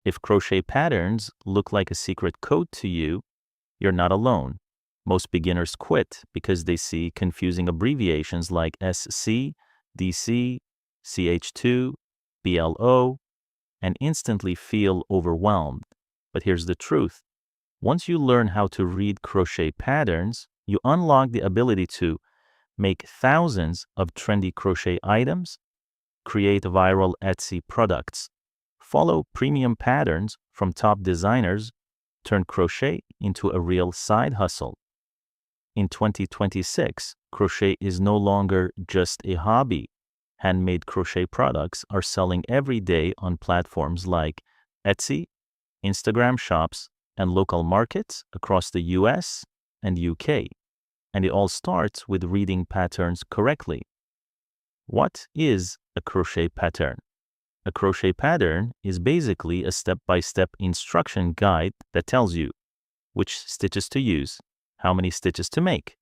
If crochet patterns look like a secret code to you, you're not alone. Most beginners quit because they see confusing abbreviations like SC, DC, CH2, BLO, and instantly feel overwhelmed. But here's the truth. Once you learn how to read crochet patterns, you unlock the ability to make thousands of trendy crochet items, create viral Etsy products, follow premium patterns from top designers, turn crochet into a real side hustle. In 2026, crochet is no longer just a hobby. Handmade crochet products are selling every day on platforms like Etsy, Instagram shops, and local markets across the US and UK. And it all starts with reading patterns correctly. What is a crochet pattern? A crochet pattern is basically a step-by-step instruction guide that tells you which stitches to use, how many stitches to make,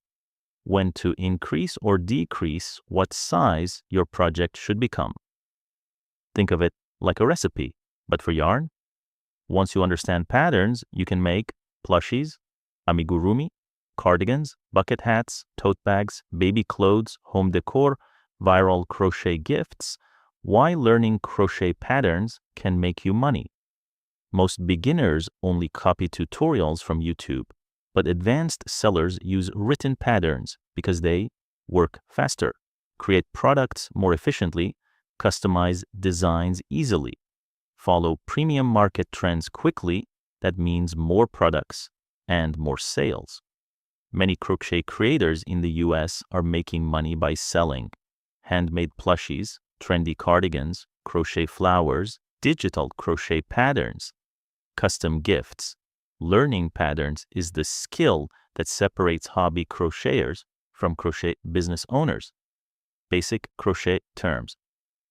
when to increase or decrease what size your project should become. Think of it like a recipe, but for yarn. Once you understand patterns, you can make plushies, amigurumi, cardigans, bucket hats, tote bags, baby clothes, home decor, viral crochet gifts. Why learning crochet patterns can make you money. Most beginners only copy tutorials from YouTube, but advanced sellers use written patterns because they work faster, create products more efficiently, customize designs easily, follow premium market trends quickly. That means more products and more sales. Many crochet creators in the US are making money by selling handmade plushies, trendy cardigans, crochet flowers, digital crochet patterns, custom gifts. Learning patterns is the skill that separates hobby crocheters from crochet business owners. Basic crochet terms.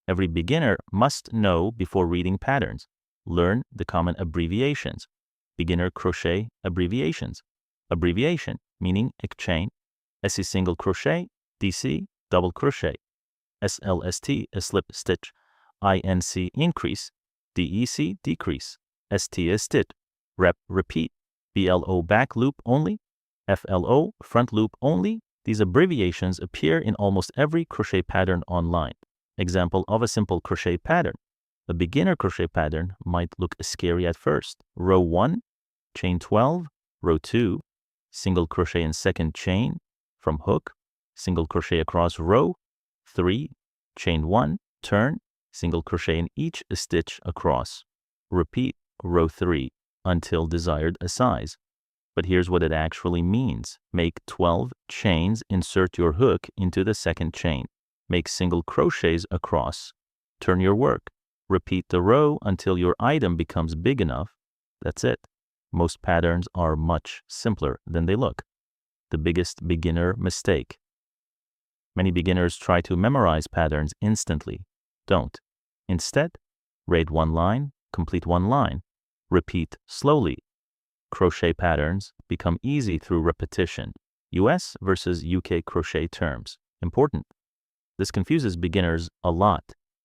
Every beginner must know before reading patterns. Learn the common abbreviations. Beginner crochet abbreviations. Abbreviation meaning chain, SC single crochet, DC double crochet, SLST a slip stitch, INC increase, DEC decrease, ST a stitch, repeat, BLO back loop only, FLO front loop only. These abbreviations appear in almost every crochet pattern online. Example of a simple crochet pattern. A beginner crochet pattern might look scary at first. Row 1, chain 12, row 2, single crochet in second chain from hook, single crochet across row 3, chain 1, turn, single crochet in each stitch across. Repeat row 3 until desired size. But here's what it actually means. Make 12 chains, insert your hook into the second chain. Make single crochets across. Turn your work. Repeat the row until your item becomes big enough. That's it. Most patterns are much simpler than they look. The biggest beginner mistake. Many beginners try to memorize patterns instantly. Don't. Instead, read one line, complete one line. Repeat slowly. Crochet patterns become easy through repetition. US versus UK crochet terms. Important. This confuses beginners a lot.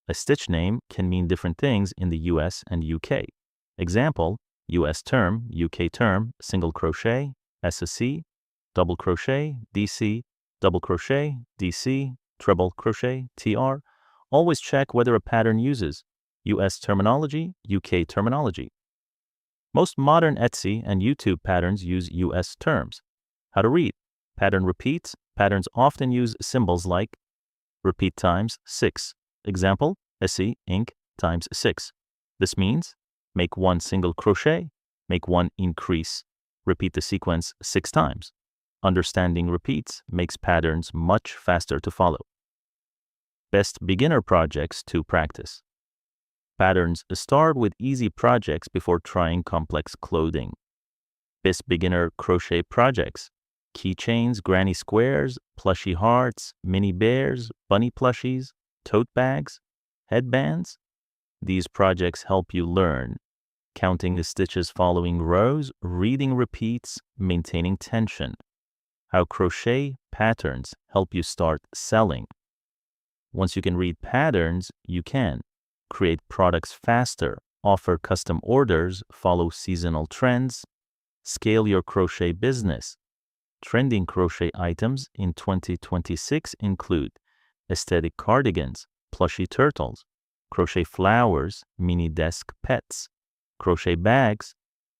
A stitch name can mean different things in the US and UK. Example, US term, UK term, single crochet, SC, double crochet, DC, double crochet, DC, treble crochet, TR. Always check whether a pattern uses US terminology, UK terminology. Most modern Etsy and YouTube patterns use US terms. How to read. Pattern repeats. Patterns often use symbols like repeat times 6. Example, SC ink times 6. This means make one single crochet, make one increase. Repeat the sequence 6 times. Understanding repeats makes patterns much faster to follow. Best beginner projects to practice. Patterns start with easy projects before trying complex clothing. Best beginner crochet projects. Keychains, granny squares, plushie hearts, mini bears, bunny plushies, tote bags, headbands. These projects help you learn. Counting the stitches following rows, reading repeats, maintaining tension. How crochet patterns help you start selling. Once you can read patterns, you can create products faster, offer custom orders, follow seasonal trends, scale your crochet business. Trending crochet items in 2026 include aesthetic cardigans, plushy turtles, crochet flowers, mini desk pets, crochet bags,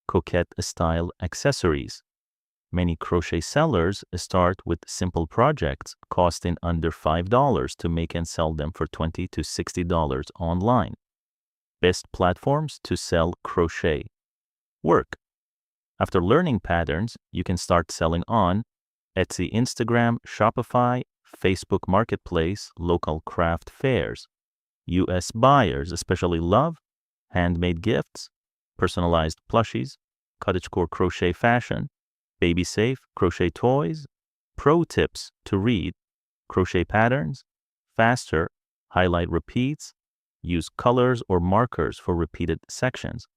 coquette-style accessories. Many crochet sellers start with simple projects costing under $5 to make and sell them for $20 to $60 online. Best platforms to sell crochet. Work. After learning patterns, you can start selling on Etsy, Instagram, Shopify, Facebook Marketplace, local craft fairs. US buyers especially love handmade gifts, personalized plushies, cottagecore crochet fashion, baby safe crochet toys, pro tips to read, crochet patterns, faster, highlight repeats, use colors or markers for repeated sections.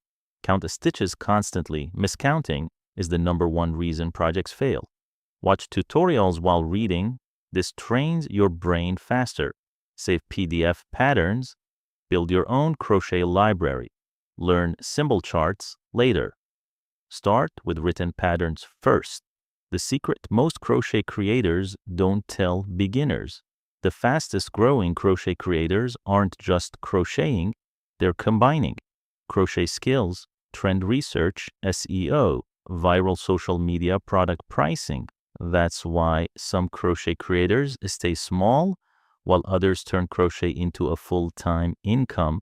Count the stitches constantly. Miscounting is the #1 reason projects fail. Watch tutorials while reading. This trains your brain faster. Save PDF patterns. Build your own crochet library. Learn symbol charts later. Start with written patterns first. The secret most crochet creators don't tell beginners. The fastest growing crochet creators aren't just crocheting, they're combining crochet skills, trend research, SEO, viral social media, product pricing. That's why some crochet creators stay small while others turn crochet into a full-time income